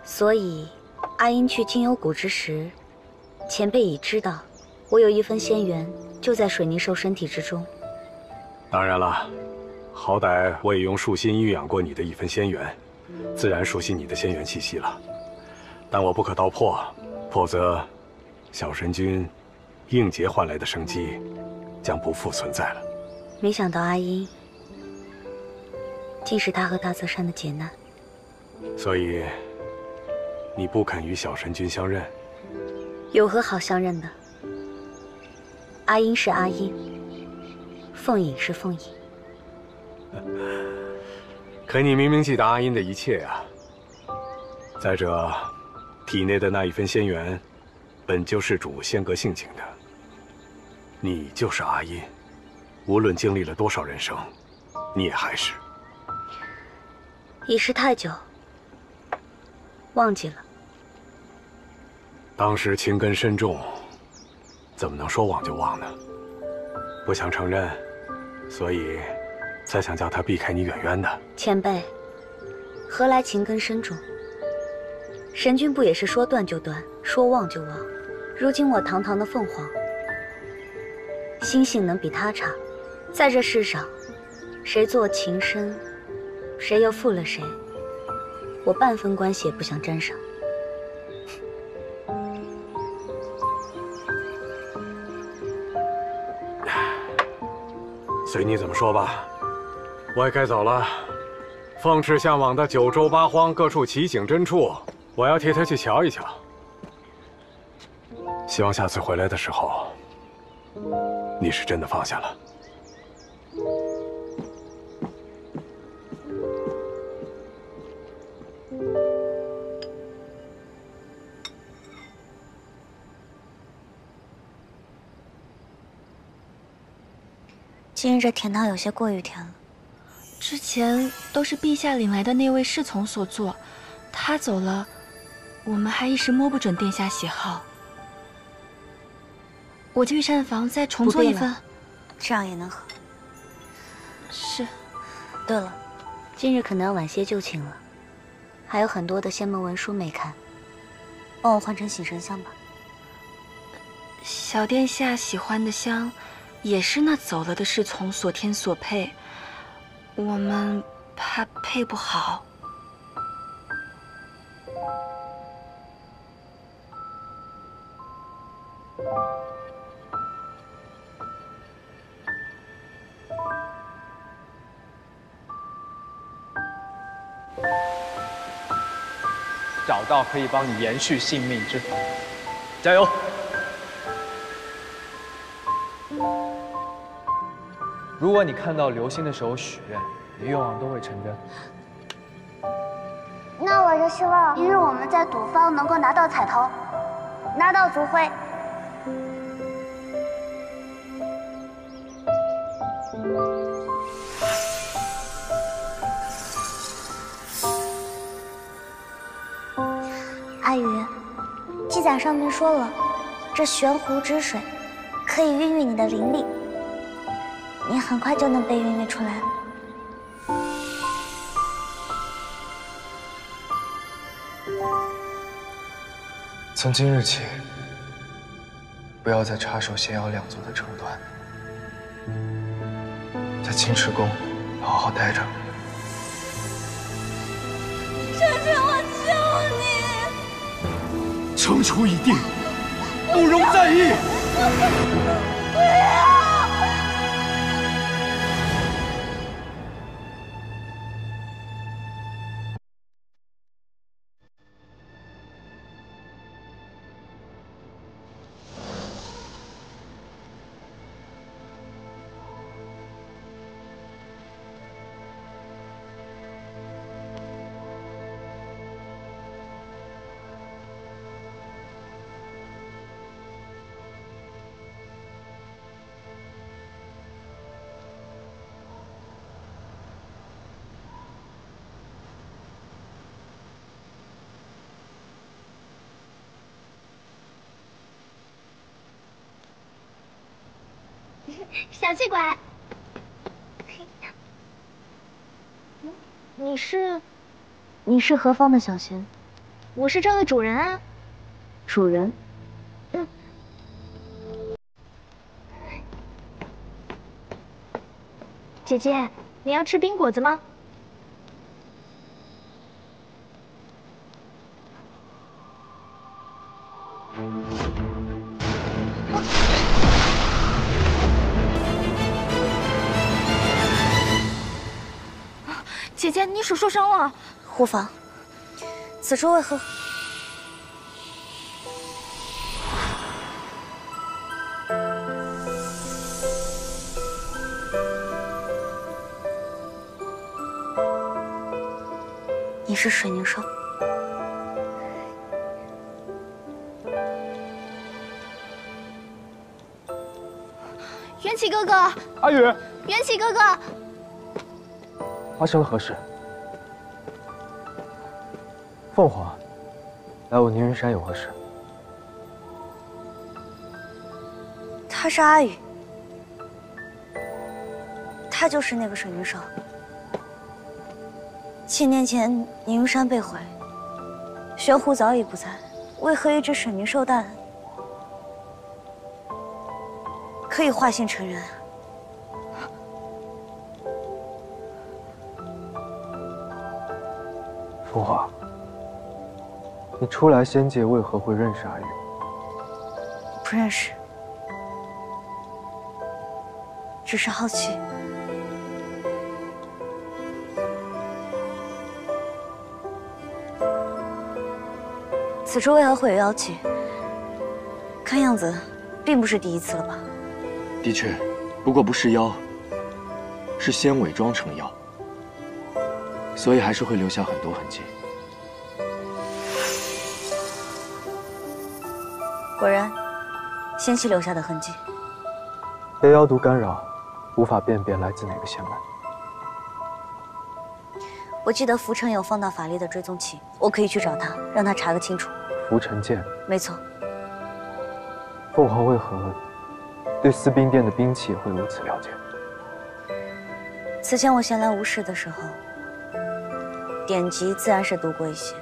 所以，阿英去静幽谷之时，前辈已知道我有一分仙缘就在水泥兽身体之中。当然了，好歹我也用树心育养过你的一分仙缘，自然熟悉你的仙缘气息了。但我不可道破，否则小神君应劫换来的生机将不复存在了。没想到阿英竟是他和大泽山的劫难。所以你不肯与小神君相认？有何好相认的？阿英是阿英，凤影是凤影。可你明明记得阿英的一切啊！再者，体内的那一分仙元，本就是主仙阁性情的。你就是阿英，无论经历了多少人生，你也还是。已是太久，忘记了。当时情根深重，怎么能说忘就忘呢？不想承认，所以才想叫他避开你远远的。前辈，何来情根深重？神君不也是说断就断，说忘就忘？如今我堂堂的凤凰，心性能比他差？在这世上，谁做情深，谁又负了谁，我半分关系也不想沾上。随你怎么说吧，我也该走了。凤翅向往的九州八荒各处奇景真处，我要替他去瞧一瞧。希望下次回来的时候，你是真的放下了。今日这甜汤有些过于甜了。之前都是陛下领来的那位侍从所做，他走了，我们还一时摸不准殿下喜好。我去膳房再重做一份，这样也能喝。是。对了，今日可能要晚些就寝了，还有很多的仙门文书没看，帮我换成醒神香吧。小殿下喜欢的香，也是那走了的侍从所添所配，我们怕配不好。找到可以帮你延续性命之法，加油！如果你看到流星的时候许愿，你的愿望都会成真。那我就希望明日我们在赌坊能够拿到彩头，拿到族徽。阿宇，记载上面说了，这悬壶之水可以孕育你的灵力，你很快就能被孕育出来了。从今日起，不要再插手仙瑶两族的争端，在青池宫好好待着。晨晨，我求你！惩处已定，不容再议。不要！小气鬼，你是何方的小仙？我是这的主人啊。主人？嗯。姐姐，你要吃冰果子吗？姐，你手受伤了。护法，此处为何？你是水凝兽。元气哥哥，阿宇，元气哥哥，发生了何事？凤凰，来我宁云山有何事？他是阿宇，他就是那个水凝兽。7年前宁云山被毁，玄狐早已不在，为何一只水凝兽蛋可以化形成人？凤凰，你初来仙界为何会认识阿宇？不认识，只是好奇。此处为何会有妖气？看样子，并不是第一次了吧？的确，不过不是妖，是仙伪装成妖，所以还是会留下很多痕迹。果然，仙气留下的痕迹。被妖毒干扰，无法辨别来自哪个仙门。我记得浮尘有放大法力的追踪器，我可以去找他，让他查个清楚。浮尘剑，没错。凤凰为何对司兵殿的兵器也会如此了解？此前我闲来无事的时候，典籍自然是读过一些。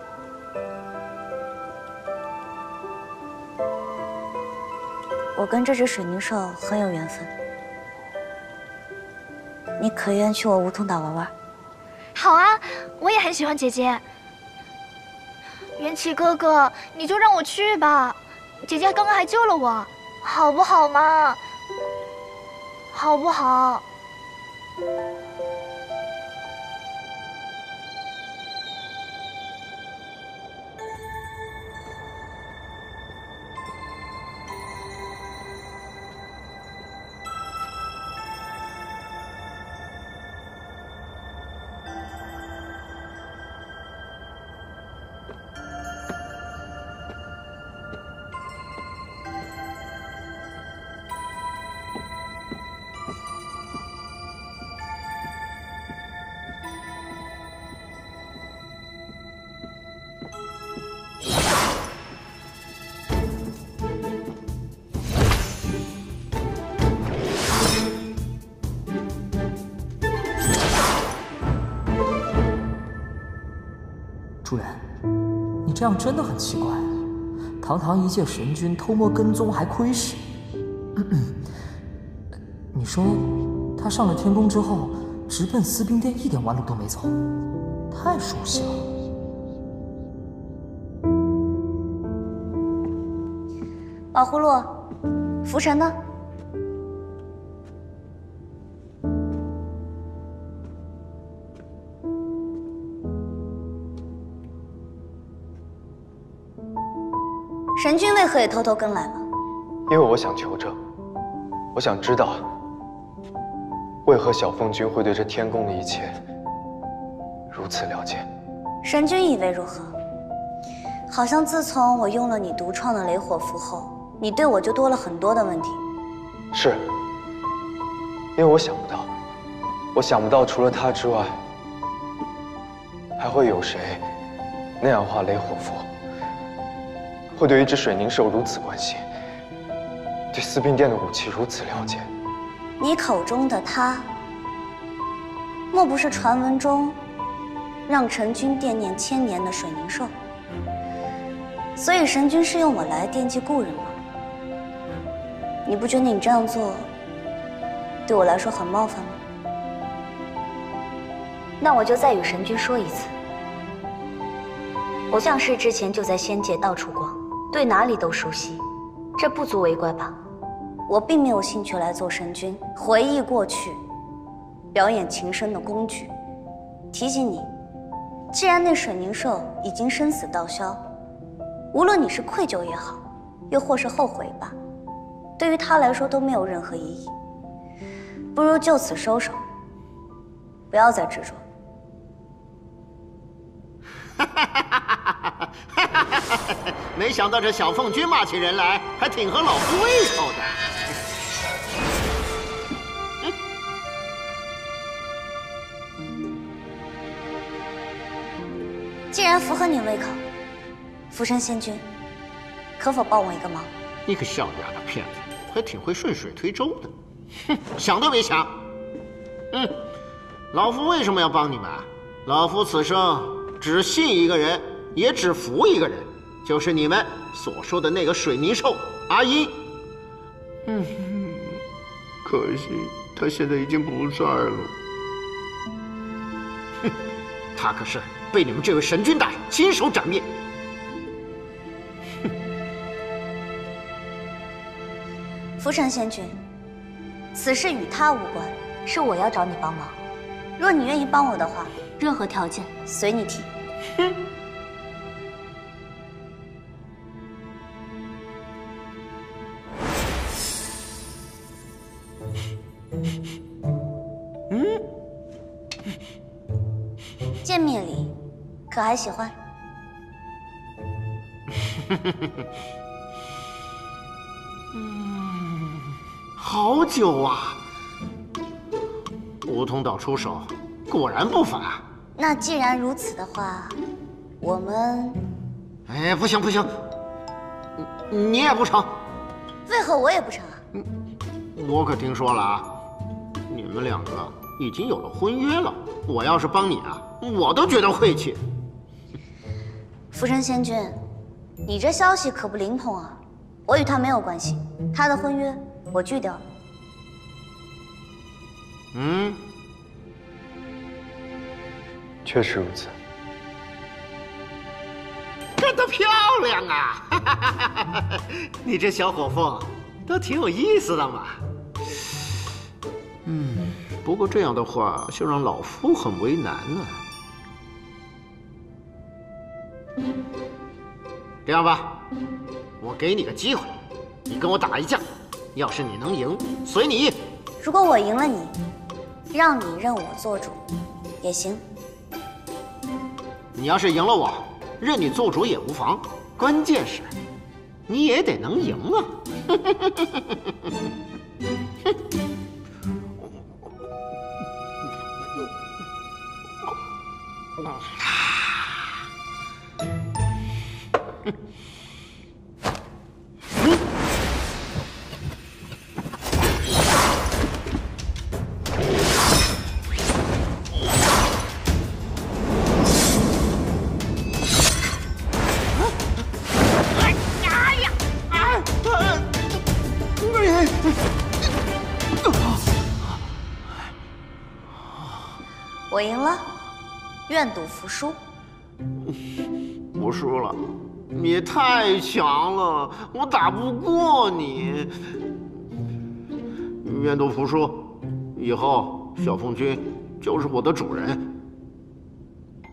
我跟这只水凝兽很有缘分，你可愿去我梧桐岛玩玩？好啊，我也很喜欢姐姐。元气哥哥，你就让我去吧，姐姐刚刚还救了我，好不好嘛？好不好？主人，你这样真的很奇怪。堂堂一介神君偷摸跟踪还窥视，你说他上了天宫之后，直奔司兵殿，一点弯路都没走，太熟悉了。宝葫芦，浮尘呢？神君为何也偷偷跟来了？因为我想求证，我想知道，为何小凤君会对这天宫的一切如此了解。神君以为如何？好像自从我用了你独创的雷火符后，你对我就多了很多的问题。是，因为我想不到除了他之外，还会有谁那样画雷火符，会对一只水凝兽如此关心，对司兵殿的武器如此了解。你口中的他，莫不是传闻中让陈君惦念千年的水凝兽？所以神君是用我来惦记故人吗？你不觉得你这样做对我来说很冒犯吗？那我就再与神君说一次，我像是之前就在仙界到处逛，对哪里都熟悉，这不足为怪吧？我并没有兴趣来做神君，回忆过去，表演情深的工具。提醒你，既然那水凝兽已经生死道消，无论你是愧疚也好，又或是后悔吧，对于他来说都没有任何意义。不如就此收手，不要再执着。没想到这小凤君骂起人来还挺合老夫胃口的。既然符合你胃口，福山仙君，可否帮我一个忙？你个小丫头片子，还挺会顺水推舟的。哼，想都没想。老夫为什么要帮你们？老夫此生只信一个人，也只服一个人，就是你们所说的那个水泥兽阿英。可惜他现在已经不在了。哼，他可是被你们这位神君大人亲手斩灭。福山仙君，此事与他无关，是我要找你帮忙。若你愿意帮我的话，任何条件随你提。哼。见面礼可还喜欢？好久啊！梧桐岛出手，果然不凡。那既然如此的话，我们……哎，不行不行，你也不成。为何我也不成啊？我可听说了啊，你们两个已经有了婚约了。我要是帮你啊，我都觉得晦气。福山仙君，你这消息可不灵通啊！我与他没有关系，他的婚约我拒掉了。确实如此。干得漂亮啊！你这小火凤都挺有意思的嘛。不过这样的话，就让老夫很为难呢。这样吧，我给你个机会，你跟我打一架，要是你能赢，随你意。如果我赢了你，让你认我做主，也行。你要是赢了我，认你做主也无妨。关键是，你也得能赢啊！我赢了，愿赌服输。我输了，你太强了，我打不过你。愿赌服输，以后小凤君就是我的主人，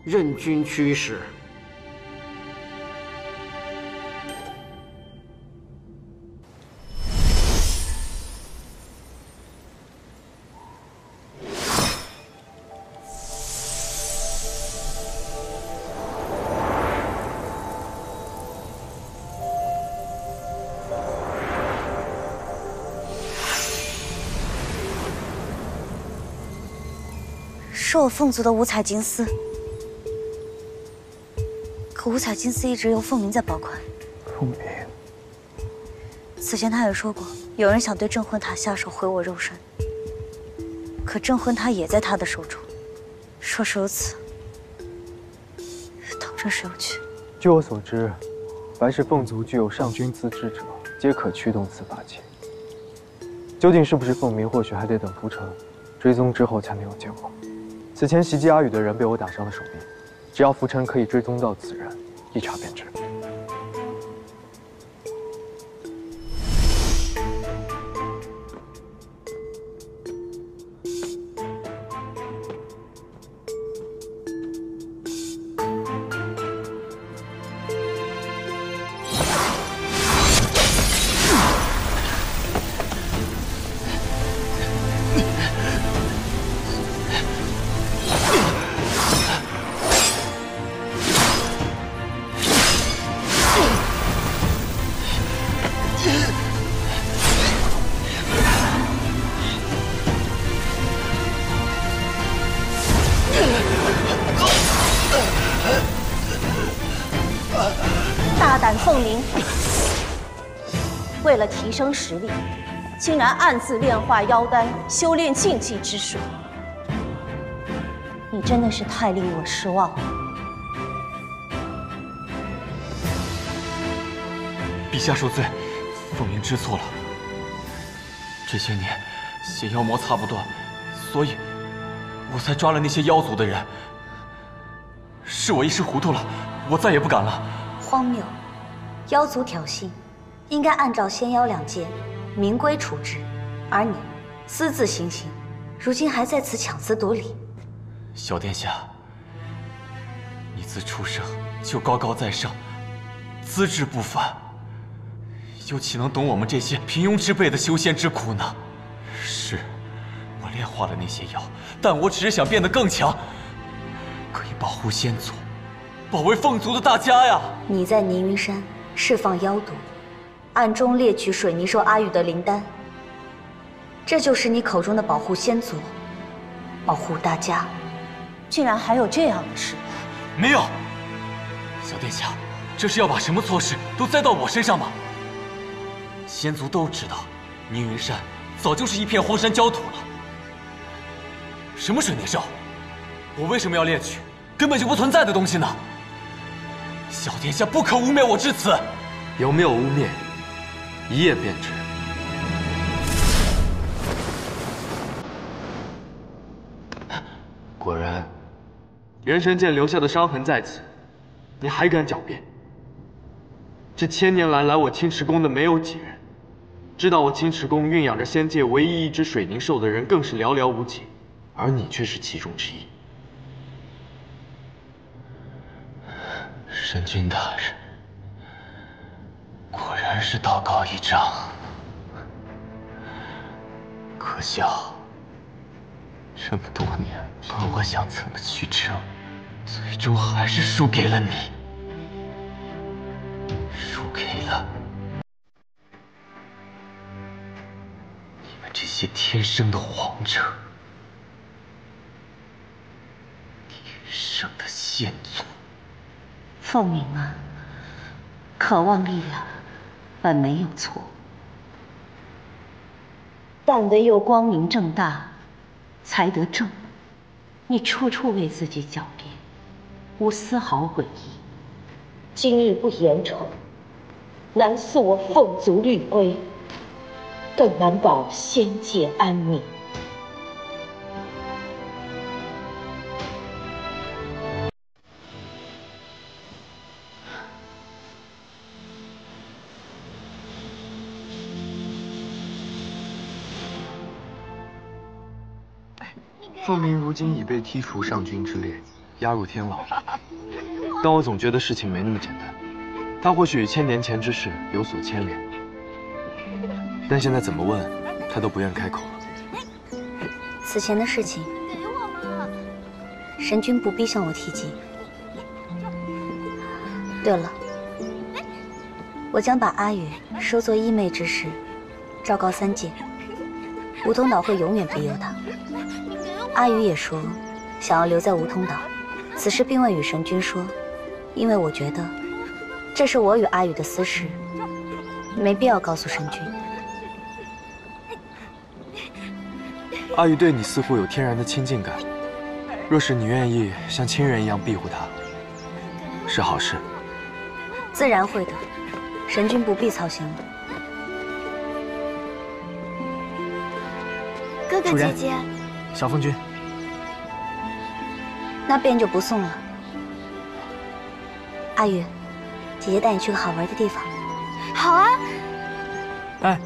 任君驱使。是我凤族的五彩金丝，可五彩金丝一直由凤鸣在保管。凤鸣，此前他也说过，有人想对镇魂塔下手毁我肉身，可镇魂塔也在他的手中。若是如此，当真是有趣。据我所知，凡是凤族具有上君资质者，皆可驱动此法器。究竟是不是凤鸣，或许还得等浮城追踪之后才能有结果。此前袭击阿宇的人被我打伤了手臂，只要浮尘可以追踪到此人，一查便知。凤鸣，为了提升实力，竟然暗自炼化妖丹，修炼禁忌之术。你真的是太令我失望了。陛下恕罪，凤鸣知错了。这些年邪妖摩擦不断，所以我才抓了那些妖族的人。是我一时糊涂了，我再也不敢了。荒谬！妖族挑衅，应该按照仙妖两界明规处置，而你私自行刑，如今还在此强词夺理。小殿下，你自出生就高高在上，资质不凡，又岂能懂我们这些平庸之辈的修仙之苦呢？是，我炼化了那些妖，但我只是想变得更强，可以保护仙族，保卫凤族的大家呀！你在凝云山释放妖毒，暗中猎取水泥兽阿宇的灵丹，这就是你口中的保护仙族，保护大家？竟然还有这样的事！没有，小殿下，这是要把什么错事都栽到我身上吗？仙族都知道，凝云山早就是一片荒山焦土了。什么水泥兽？我为什么要猎取根本就不存在的东西呢？小殿下不可污蔑我至此。有没有污蔑，一夜便知。果然，元神剑留下的伤痕在此，你还敢狡辩？这千年来我青池宫的没有几人，知道我青池宫蕴养着仙界唯一一只水凝兽的人更是寥寥无几，而你却是其中之一。神君大人，果然是道高一丈，可笑，这么多年把我想怎么去争，最终还是输给了你，输给了你们这些天生的皇者，天生的仙族。凤鸣啊，渴望力量本没有错，但唯有光明正大，才得正。你处处为自己狡辩，无丝毫悔意。今日不言惩，难塑我凤族律规，更难保仙界安宁。凤鸣如今已被剔除上君之列，押入天牢。但我总觉得事情没那么简单，他或许与1000年前之事有所牵连，但现在怎么问，他都不愿开口了。此前的事情，神君不必向我提及。对了，我将把阿宇收作衣袂之事，昭告3界，梧桐岛会永远庇佑他。阿宇也说，想要留在梧桐岛，此事并未与神君说，因为我觉得这是我与阿宇的私事，没必要告诉神君。阿宇对你似乎有天然的亲近感，若是你愿意像亲人一样庇护他，是好事。自然会的，神君不必操心了。哥哥姐姐，小凤君，那便就不送了。阿宇，姐姐带你去个好玩的地方。好啊。哎，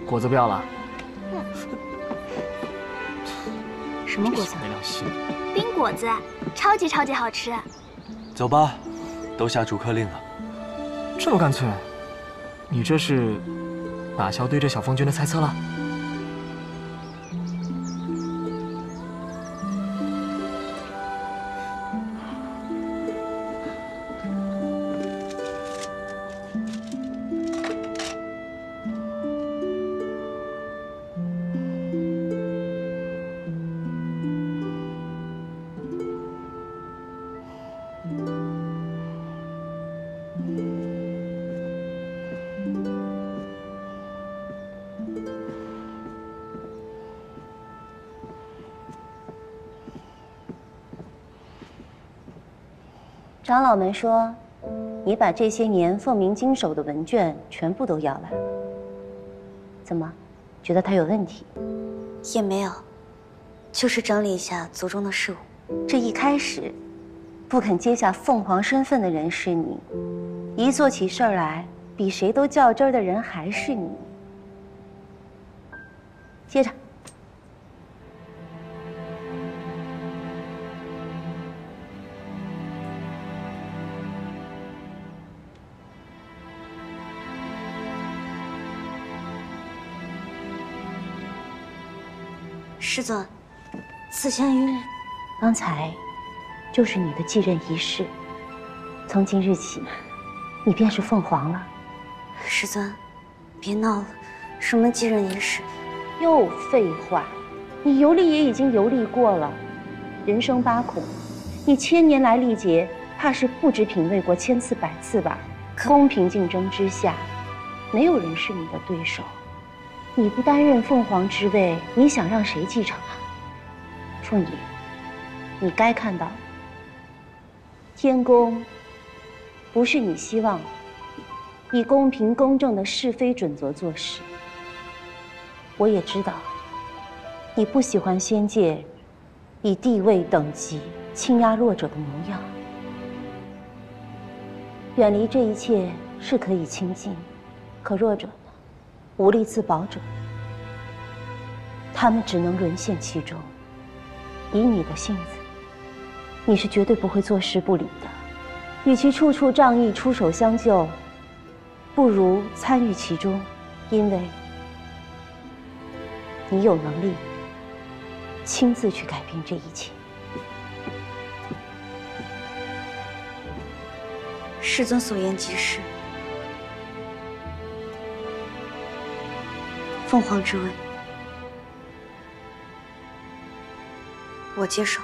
果子不要了。什么果子？没良心。冰果子，超级好吃。走吧，都下逐客令了。这么干脆？你这是打消对这小凤君的猜测了？长老们说，你把这些年凤鸣经手的文卷全部都要来了。怎么，觉得他有问题？也没有，就是整理一下族中的事务。这一开始，不肯接下凤凰身份的人是你，一做起事儿来，比谁都较真儿的人还是你。接着。 师尊，此仙于刚才就是你的继任仪式。从今日起，你便是凤凰了。师尊，别闹了，什么继任仪式？又废话，你游历也已经游历过了。人生八苦，你千年来历劫，怕是不知品味过千次百次吧？公平竞争之下，没有人是你的对手。 你不担任凤凰之位，你想让谁继承啊？凤仪，你该看到，天宫不是你希望以公平公正的是非准则做事。我也知道，你不喜欢仙界以地位等级倾压弱者的模样。远离这一切是可以亲近，可弱者。 无力自保者，他们只能沦陷其中。以你的性子，你是绝对不会坐视不理的。与其处处仗义出手相救，不如参与其中，因为你有能力亲自去改变这一切。师尊所言极是。 凤凰之位，我接受。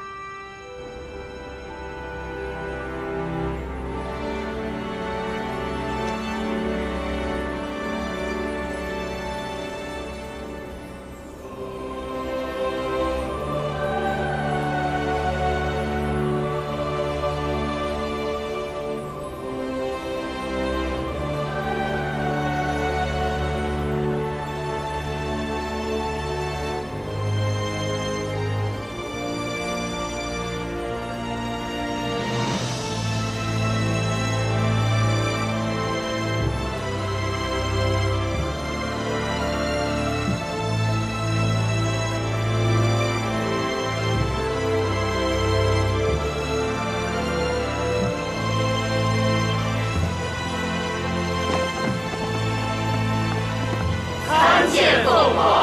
参见凤凰。